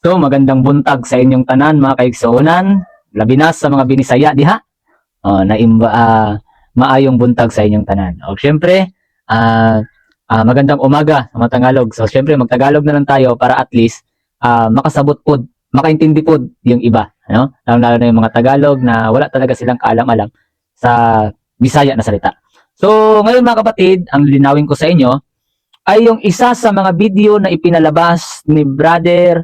So magandang buntag sa inyong tanan mga kaigsuonan, labi na sa mga binisaya diha. Maayong buntag sa inyong tanan. O syempre, magandang umaga sa mga Tagalog. So syempre magtagalog na lang tayo para at least makasabot pod, makaintindi pod yung iba, no? Lalo na yung mga Tagalog na wala talaga silang kaalam-alam sa Bisaya na salita. So ngayon mga kapatid, ang linawin ko sa inyo ay yung isa sa mga video na ipinalabas ni Brother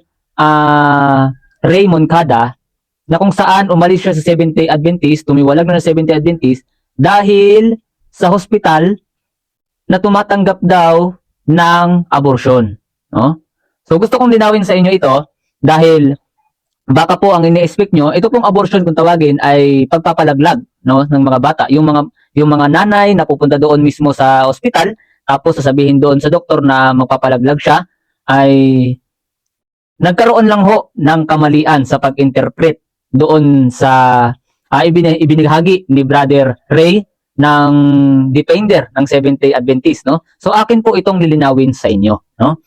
Ray Moncada, na kung saan umalis siya sa Seventh-day Adventist, tumiwalag na ng Seventh-day Adventist dahil sa hospital na tumatanggap daw ng abortion, no? So gusto kong linawin sa inyo ito dahil baka po ang ini-expect nyo, ito pong abortion kung tawagin ay pagpapalaglag, no, ng mga bata. Yung mga nanay na pupunta doon mismo sa hospital, tapos sasabihin doon sa doktor na magpapalaglag siya, ay nagkaroon lang ho ng kamalian sa pag-interpret doon sa ibinahagi ni Brother Ray ng defender ng Seventh-day Adventist, no? So akin po itong lilinawin sa inyo, no?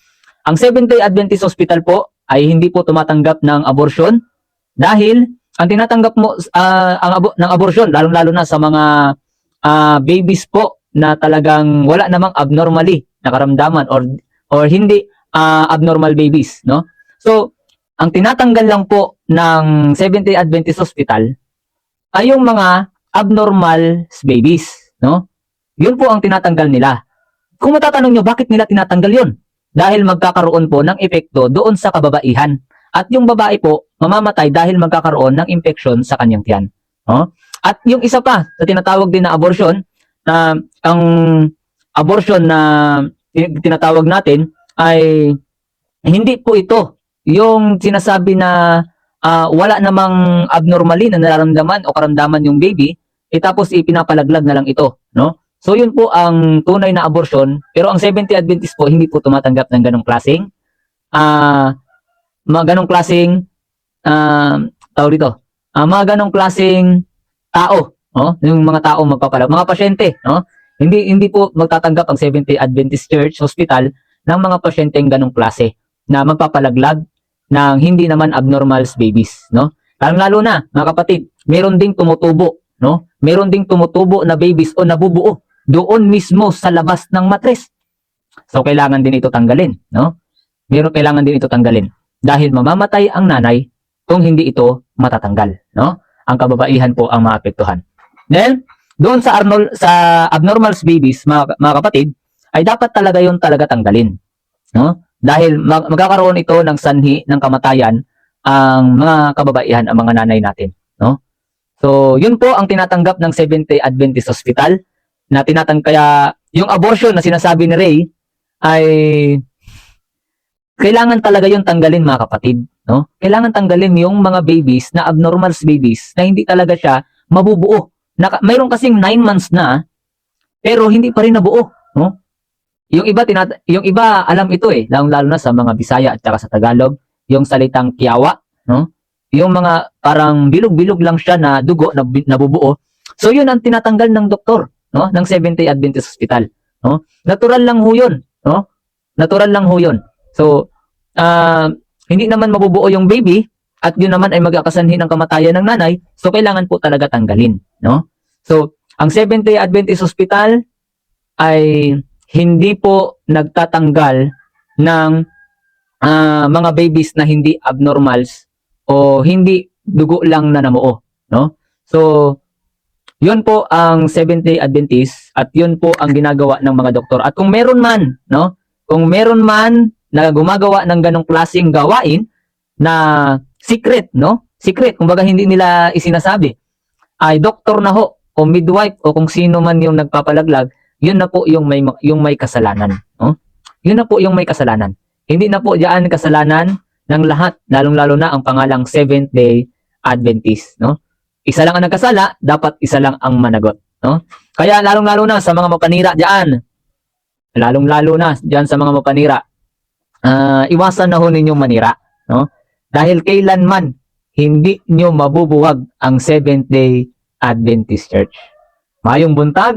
Ang Seventh-day Adventist Hospital po ay hindi po tumatanggap ng abortion dahil ang tinatanggap mo ng abortion, lalong-lalo na sa mga babies po na talagang wala namang abnormally na karamdaman or hindi abnormal babies, no? So, ang tinatanggal lang po ng Seventh-day Adventist Hospital ay yung mga abnormal babies, no? Yun po ang tinatanggal nila. Kung matatanong nyo, bakit nila tinatanggal yun? Dahil magkakaroon po ng epekto doon sa kababaihan. At yung babae po, mamamatay dahil magkakaroon ng infection sa kanyang tiyan. No? At yung isa pa, sa tinatawag din na abortion, na ang abortion na tinatawag natin ay hindi po ito yung sinasabi na wala namang abnormally na nararamdaman o karamdaman yung baby, tapos ipinapalaglag na lang ito, no? So yun po ang tunay na abortion, pero ang Seventh-day Adventist po hindi po tumatanggap ng ganong klaseng mga ganong klaseng mga ganong klaseng tao, no? Yung mga tao magpapalag, mga pasyente, no? Hindi po magtatanggap ang Seventh-day Adventist Church Hospital ng mga pasyenteng ganong klase na magpapalaglag ng hindi naman abnormal babies, no? Lalo na, mga kapatid, meron ding tumutubo, no? Meron ding tumutubo na babies o nabubuo doon mismo sa labas ng matres. So kailangan din ito tanggalin, no? Kailangan din ito tanggalin dahil mamamatay ang nanay kung hindi ito matatanggal, no? Ang kababaihan po ang maapektuhan. Then, doon sa abnormal babies, mga kapatid, ay dapat talaga yun talaga tanggalin, no? Dahil magkakaroon ito ng sanhi ng kamatayan ang mga kababaihan, ang mga nanay natin, no? So, yun po ang tinatanggap ng Seventh-day Adventist Hospital na kaya yung abortion na sinasabi ni Ray ay kailangan talaga yung tanggalin, mga kapatid, no? Kailangan tanggalin yung mga babies na abnormal babies na hindi talaga siya mabubuo. Mayroon kasing 9 months na pero hindi pa rin nabuo, no? Yung iba alam ito lalo na sa mga Bisaya at saka sa Tagalog, yung salitang kiyawa, no? Yung mga parang bilog-bilog lang siya na dugo na nabubuo. So yun ang tinatanggal ng doktor, no? Ng Seventh-day Adventist Hospital, no? Natural lang ho yun, no? Natural lang ho yun. So hindi naman mabubuo yung baby at yun naman ay magkakasanhi ng kamatayan ng nanay, so kailangan po talaga tanggalin, no? So ang Seventh-day Adventist Hospital ay hindi po nagtatanggal ng mga babies na hindi abnormals o hindi dugo lang na namuo, no? So, yun po ang Seventh-day Adventist at yun po ang ginagawa ng mga doktor. At kung meron man, no? Kung meron man na gumagawa ng ganong klaseng gawain na secret, no? Secret, kumbaga hindi nila isinasabi, ay doktor na ho o midwife o kung sino man yung nagpapalaglag, yun na po yung may kasalanan, no? Yun na po yung may kasalanan. Hindi na po diyan kasalanan ng lahat, lalong-lalo na ang pangalang Seventh-day Adventist, no? Isa lang ang nagkasala, dapat isa lang ang managot, no? Kaya lalong-lalo na sa mga mapanira diyan, lalong-lalo na diyan sa mga mapanira, iwasan na ho ninyong manira, no? Dahil kailanman hindi nyo mabubuwag ang Seventh-day Adventist Church. Mayong buntag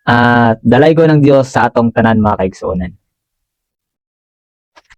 at dalay ko ng Diyos sa atong tanan, mga kaigsuonan.